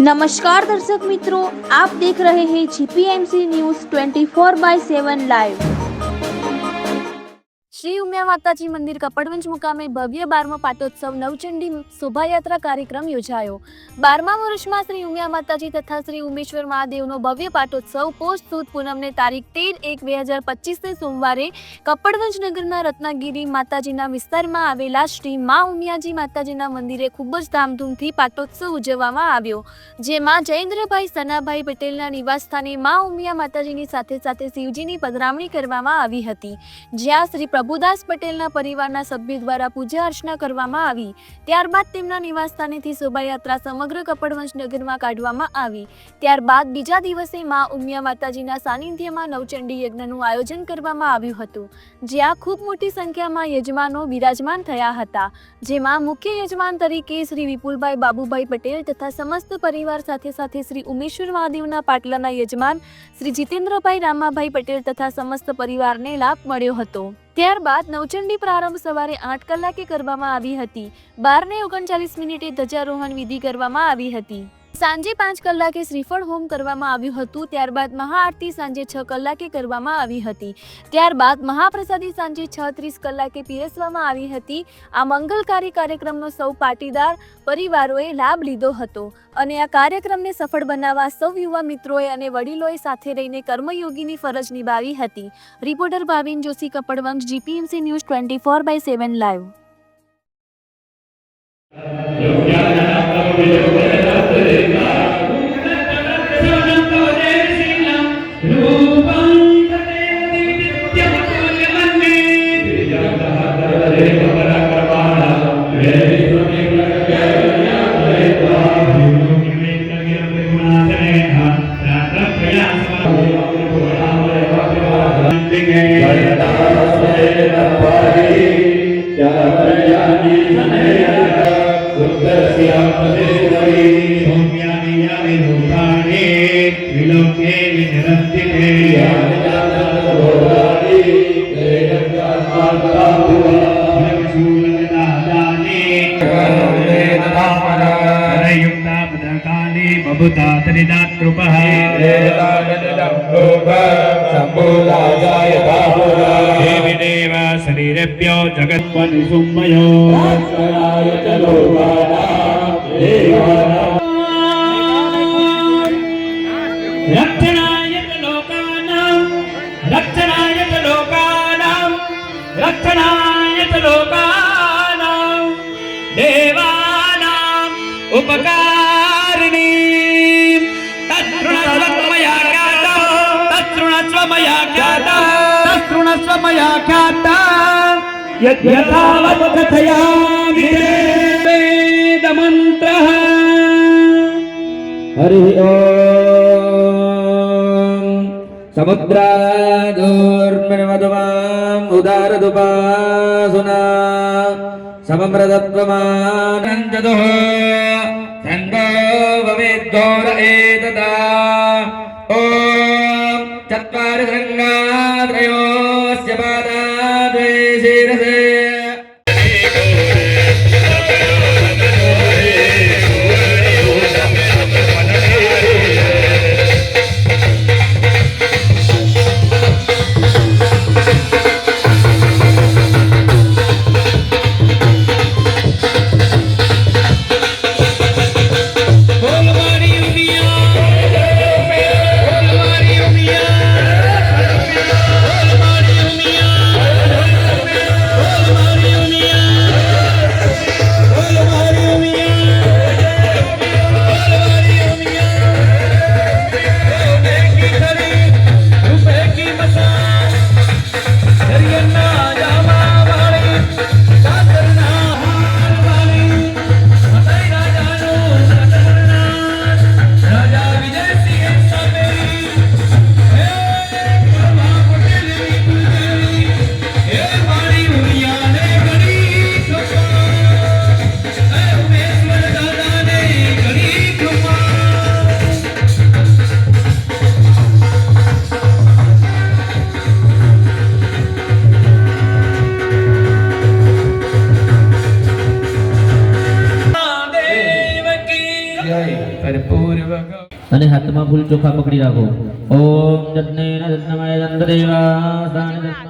नमस्कार दर्शक मित्रों, आप देख रहे हैं जीपीएमसी न्यूज़ 24/7 लाइव। श्री उमिया माताजी मंदिर कपड़वंज मुकामे भव्य 12મો પાટોત્સવ નવચંડી શોભાયાત્રા કાર્યક્રમ યોજાયો। 12મા વર્ષમાં શ્રી ઉમિયા માતાજી તથા શ્રી ઉમેશ્વર મહાદેવનો ભવ્ય પાટોત્સવ પોષ સુદ પૂનમને તારીખ 13/1/2025 સોમવારે કપડવંજ નગરના રત્નાગીરી માતાજીના વિસ્તારમાં આવેલા શ્રી મા ઉમિયાજી માતાજીના મંદિરે ખૂબ જ ધામધૂમથી પાટોત્સવ ઉજવવામાં આવ્યો, જેમાં જયેન્દ્રભાઈ સનાભાઈ પટેલના નિવાસસ્થાને મા ઉમિયા માતાજીની સાથે સાથે શિવજીની પધરામણી કરવામાં આવી હતી, જ્યાં શ્રી પ્રભુદાસ પટેલના પરિવારના સભ્યો દ્વારા પૂજા અર્ચના કરવામાં આવી। ત્યારબાદ તેમના નિવાસસ્થાનેથી શોભાયાત્રા સમગ્ર કપડવંજ નગરમાં કાઢવામાં આવી। ત્યારબાદ બીજા દિવસે મા ઉમિયા માતાજીના સાનિધ્યમાં નવચંડી યજ્ઞનું આયોજન કરવામાં આવ્યું હતું, જ્યાં ખૂબ મોટી સંખ્યામાં યજમાનો બિરાજમાન થયા હતા, જેમાં મુખ્ય યજમાન તરીકે શ્રી વિપુલભાઈ બાબુભાઈ પટેલ તથા સમસ્ત પરિવાર સાથે સાથે શ્રી ઉમેશ્વર મહાદેવના પાટલાના યજમાન શ્રી જીતેન્દ્રભાઈ રામાભાઈ પટેલ તથા સમસ્ત પરિવારને લાભ મળ્યો હતો। ત્યારબાદ નવચંડી પ્રારંભ સવારે 8 કલાકે કરવામાં આવી હતી। 12:39 ધ્વજારોહણ વિધિ કરવામાં આવી હતી। સાંજે 5 કલાકે શ્રીફળ હોમ કરવામાં આવ્યું હતું। ત્યારબાદ મહાઆરતી સાંજે 6 કલાકે કરવામાં આવી હતી। ત્યારબાદ મહાપ્રસાદી સાંજે 6:30 કલાકે પીરસવામાં આવી હતી। આ મંગલકારી કાર્યક્રમનો સૌ પાટીદાર પરિવારોએ લાભ લીધો હતો અને આ કાર્યક્રમને સફળ બનાવવા સૌ યુવા મિત્રોએ અને વડીલોએ સાથે રહીને કર્મયોગીની ફરજ નિભાવી હતી। Reporter Bhavin Joshi, Kapadvanj, GPMC news 24/7 live. शरीरेभ्यो जगत्पनिसुम्मयो रक्षणाय लोकानां देवानां उपकारिणी तत्सृणस्व मया ख्याता यथावत् कथयामि वेदमन्त्रः। हरि ओम। समुद्रादूर्मिर्मधुमाम् उदारदुपासुना सममृतत्वमानन्ददुः छन्दो भवेद्घोर एतदा। ओम चत्वारि शृङ्गात्रयोस्य पादाद्वे शिरसे કર્પૂર્વક અને હાથમાં ફૂલ ચોખા પકડી રાખો. ઓમ જન્નેન જન્નમય જન્મદેવા દાન જન્મ.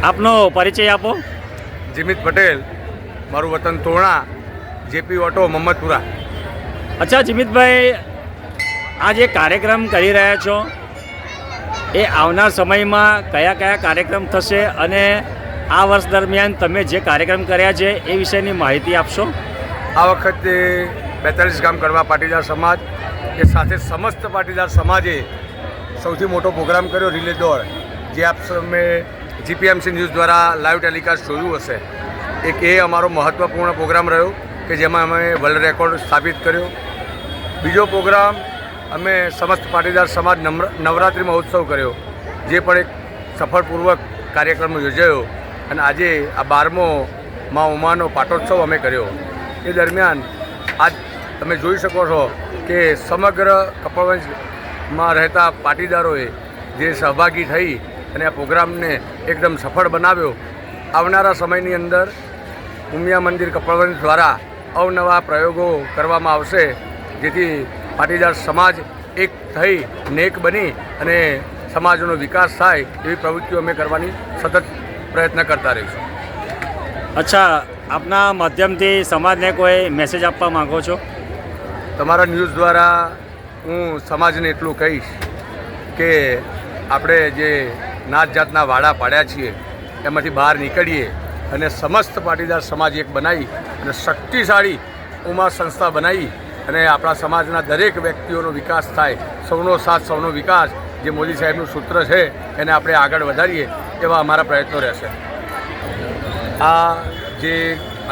આપનો પરિચય આપો. જીમિત પટેલ, મારું વતન તોરણા, જેપી ઓટો મહમ્મદપુરા. અચ્છા જીમિતભાઈ, આ જે કાર્યક્રમ કરી રહ્યા છો એ આવનાર સમયમાં કયા કયા કાર્યક્રમ થશે અને આ વર્ષ દરમિયાન તમે જે કાર્યક્રમ કર્યા છે એ વિશેની માહિતી આપશો. આ વખતે 42 ગામ કડવા પાટીદાર સમાજ એ સાથે સમસ્ત પાટીદાર સમાજે સૌથી મોટો પ્રોગ્રામ કર્યો, રિલે દોડ, જે આપ તમે જીપીએમસી ન્યૂઝ દ્વારા લાઈવ ટેલિકાસ્ટ જોયું હશે. એક એ અમારો મહત્ત્વપૂર્ણ પ્રોગ્રામ રહ્યો કે જેમાં અમે વર્લ્ડ રેકોર્ડ સ્થાપિત કર્યો. બીજો પ્રોગ્રામ અમે સમસ્ત પાટીદાર સમાજ નવરાત્રિ મહોત્સવ કર્યો, જે પણ એક સફળપૂર્વક કાર્યક્રમ યોજાયો અને આજે આ 12મો મા ઉમાનો પાટોત્સવ અમે કર્યો. એ દરમિયાન આજ તમે જોઈ શકો છો કે સમગ્ર કપડવંજમાં રહેતા પાટીદારોએ જે સહભાગી થઈ અને આ પ્રોગ્રામને એકદમ સફળ બનાવ્યો. આવનારા સમયની અંદર ઉમિયા મંદિર કપડવંજ દ્વારા અવનવા પ્રયોગો કરવામાં આવશે, જેથી પાટીદાર સમાજ એક થઈ નેક બની અને સમાજનો વિકાસ થાય એવી પ્રવૃત્તિઓ અમે કરવાની સતત પ્રયત્ન કરતા રહીશું. અચ્છા, આપના માધ્યમથી સમાજને કોઈ મેસેજ આપવા માંગો છો? તમારા ન્યૂઝ દ્વારા હું સમાજને એટલું કહીશ કે આપણે જે નાત જાતના વાડા પાડ્યા છીએ એમાંથી બહાર નીકળીએ અને સમસ્ત પાટીદાર સમાજ એક બનાવી અને શક્તિશાળી ઉમા સંસ્થા બનાવી અને આપણા સમાજના દરેક વ્યક્તિઓનો વિકાસ થાય. સૌનો સાથ સૌનો વિકાસ જે મોદી સાહેબનું સૂત્ર છે એને આપણે આગળ વધારીએ એવા અમારા પ્રયત્નો રહેશે. આ જે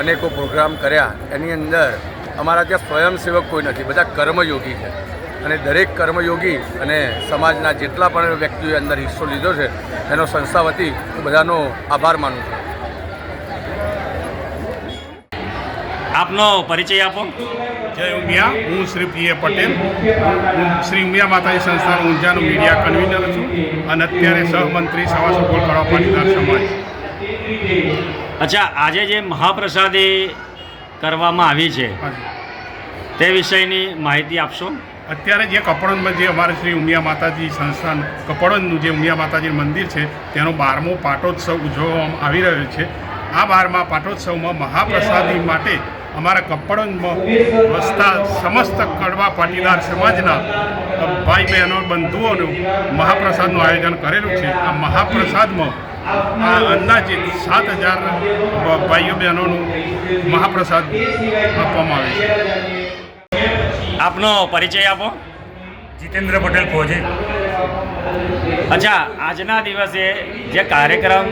અનેકો પ્રોગ્રામ કર્યા એની અંદર અમારા ત્યાં સ્વયંસેવક કોઈ નથી, બધા કર્મયોગી છે અને દરેક કર્મયોગી અને સમાજના જેટલા પણ વ્યક્તિઓએ અંદર હિસ્સો લીધો છે એનો સંસ્થા વતી હું બધાનો આભાર માનું છું. આપનો પરિચય આપો. જય ઉમિયા. હું શ્રી પીએ પટેલ, હું શ્રી ઉમિયા માતાજી સંસ્થાનો ઊંઝાનો મીડિયા કન્વીનર છું અને અત્યારે સહમંત્રી સવાસો ગોળપાડા પાટીદાર સમાજ. અચ્છા, આજે જે મહાપ્રસાદી કરવામાં આવી છે તે વિષયની માહિતી આપશો? અત્યારે જે કપડવંજમાં જે અમારે શ્રી ઉમિયા માતાજી સંસ્થાન કપડવંજનું જે ઉમિયા માતાજી મંદિર છે તેનો 12મો પાટોત્સવ ઉજવવામાં આવી રહ્યો છે. આ 12મા પાટોત્સવમાં મહાપ્રસાદી માટે અમારા કપડવંજમાં વસતા સમસ્ત કડવા પાટીદાર સમાજના ભાઈ બહેનો બંધુઓનું મહાપ્રસાદનું આયોજન કરેલું છે. આ મહાપ્રસાદમાં અંદાજે 7,000 ભાઈઓ બહેનોનું મહાપ્રસાદ આપવામાં આવે છે. આપનો પરિચય આપો. જીતેન્દ્ર પટેલ ફોજી. અચ્છા, આજના દિવસે જે કાર્યક્રમ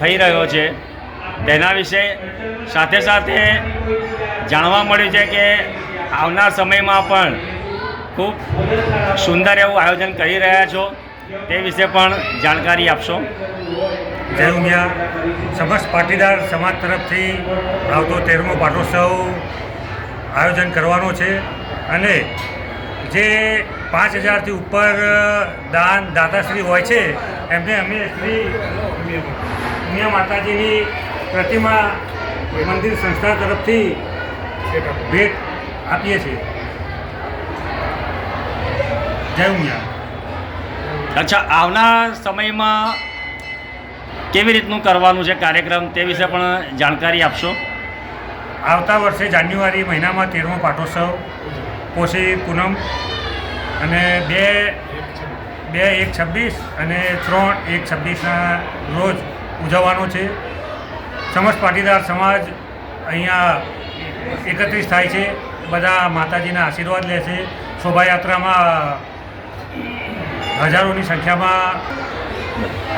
થઈ રહ્યો છે તેના વિશે સાથે સાથે જાણવા મળ્યું છે કે આવનાર સમયમાં પણ ખૂબ સુંદર એવું આયોજન કરી રહ્યા છો, તે વિશે પણ જાણકારી આપશો? જય ઉમિયા. સમસ્ત પાટીદાર સમાજ તરફથી આવતો 13મો પાટોત્સવ આયોજન કરવાનો છે અને જે 5,000થી ઉપર દાતાશ્રી હોય છે એમને અમે શ્રી ઉમિયા માતાજીની પ્રતિમા મંદિર સંસ્થા તરફથી ભેટ આપીએ છીએ. જય ઉમિયા. અચ્છા, આવનાર સમયમાં કેવી રીતનું કરવાનું છે કાર્યક્રમ તે વિશે પણ જાણકારી આપશો? આવતા વર્ષે જાન્યુઆરી મહિનામાં 13મો પાટોત્સવ પોષી પૂનમ અને 2/1/26 અને 3/1/26ના રોજ ઉજવવાનો છે. સમસ્ત પાટીદાર સમાજ અહીંયા એકત્રિત થાય છે, બધા માતાજીના આશીર્વાદ લે છે. શોભાયાત્રામાં હજારોની સંખ્યામાં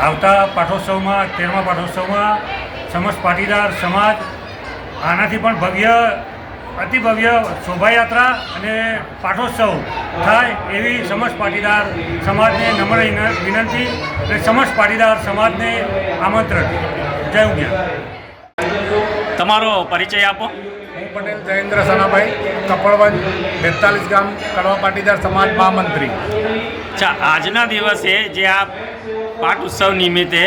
આવતા પાટોત્સવમાં 13મા પાટોત્સવમાં સમસ્ત પાટીદાર સમાજ આનાથી પણ અતિ ભવ્ય શોભાયાત્રા અને પાટોત્સવ થાય એવી સમસ્ત પાટીદાર સમાજને નમ્ર વિનંતી અને સમસ્ત પાટીદાર સમાજને આમંત્રણ. જય ઉમિયા. તમારો પરિચય આપો. હું પટેલ જયેન્દ્ર સનાભાઈ, કપડવંજ 42 ગામ કડવા પાટીદાર સમાજ મહામંત્રી. અચ્છા, આજના દિવસે જે આ પાટ ઉત્સવ નિમિત્તે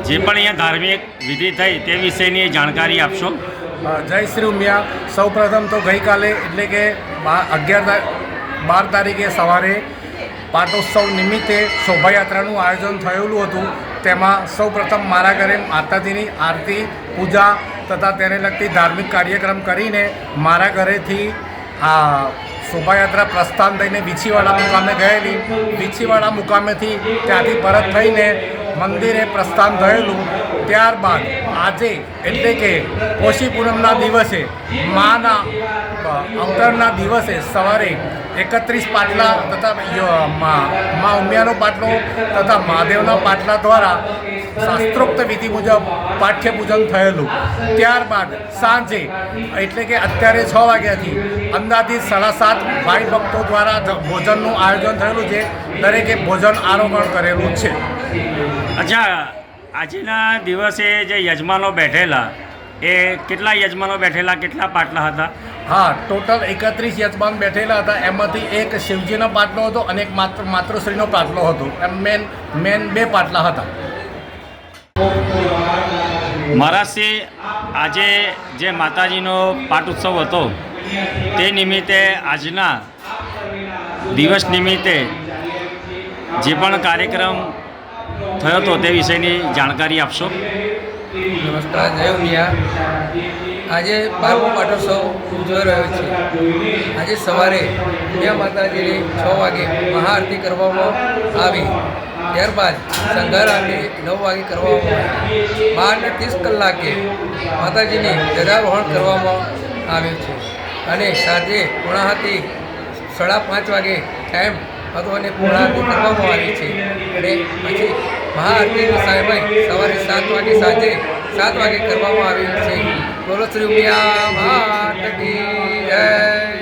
જે પણ અહીંયા ધાર્મિક વિધિ થઈ તે વિશેની જાણકારી આપશો? જય શ્રી ઉમિયા. સૌપ્રથમ તો ગઈકાલે એટલે કે 12 તારીખે સવારે પાટોત્સવ નિમિત્તે શોભાયાત્રાનું આયોજન થયેલું હતું. તેમાં સૌપ્રથમ મારા ઘરે માતાજીની આરતી, પૂજા તથા તેને લગતી ધાર્મિક કાર્યક્રમ કરીને મારા ઘરેથી આ શોભાયાત્રા પ્રસ્થાન થઈને વીછીવાડા મુકામે ગયેલી. વીછીવાડા મુકામેથી ત્યાંથી પરત થઈને મંદિરે પ્રસ્થાન થયેલું. ત્યારબાદ આજે એટલે કે પોષી પૂનમના દિવસે માના અવતરણના દિવસે સવારે 31 પાટલા તથા મા ઉમિયાનો પાટલો તથા મહાદેવના પાટલા દ્વારા શાસ્ત્રોક્ત વિધિ મુજબ પાઠ્યપૂજન થયેલું. ત્યારબાદ સાંજે એટલે કે અત્યારે 6 વાગ્યાથી અંદાજિત 7:30 ભાઈ ભક્તો દ્વારા ભોજનનું આયોજન થયેલું છે. દરેકે ભોજન આરોગણ કરેલું છે. અચ્છા, આજના દિવસે જે યજમાનો બેઠેલા એ કેટલા યજમાનો બેઠેલા, કેટલા પાટલા હતા? હા, ટોટલ 31 યજમાન બેઠેલા હતા. એમાંથી એક શિવજીનો પાટલો હતો અને એક માતૃશ્રીનો પાટલો હતો. એમ મેન 2 પાટલા હતા. મહારાજશ્રી, આજે જે માતાજીનો પાટ ઉત્સવ હતો તે નિમિત્તે આજના દિવસ નિમિત્તે જે પણ કાર્યક્રમ થયો હતો તે વિશેની જાણકારી આપશો. નમસ્કાર, જય ઉમિયા. આજે 12મો પાટોત્સવ ઉજવાઈ રહ્યો છે. આજે સવારે ઉમિયા માતાજીની 6 વાગે મહાઆરતી કરવામાં આવી. ત્યારબાદ સંઘાર આરતી 9 વાગે કરવામાં આવી. 12:30 કલાકે માતાજીની ધજારોહણ કરવામાં આવ્યું છે અને સાંજે પૂર્ણાહુતિ 5:30 વાગે ટાઈમ હતો અને પૂર્ણાહુતિ કરવામાં આવી છે અને પછી મહાઆરતીનો સમય સવારે 7 વાગે સાંજે 7 વાગે કરવામાં આવી છે. બોલો શ્રી ઉમિયા માતા કી જય.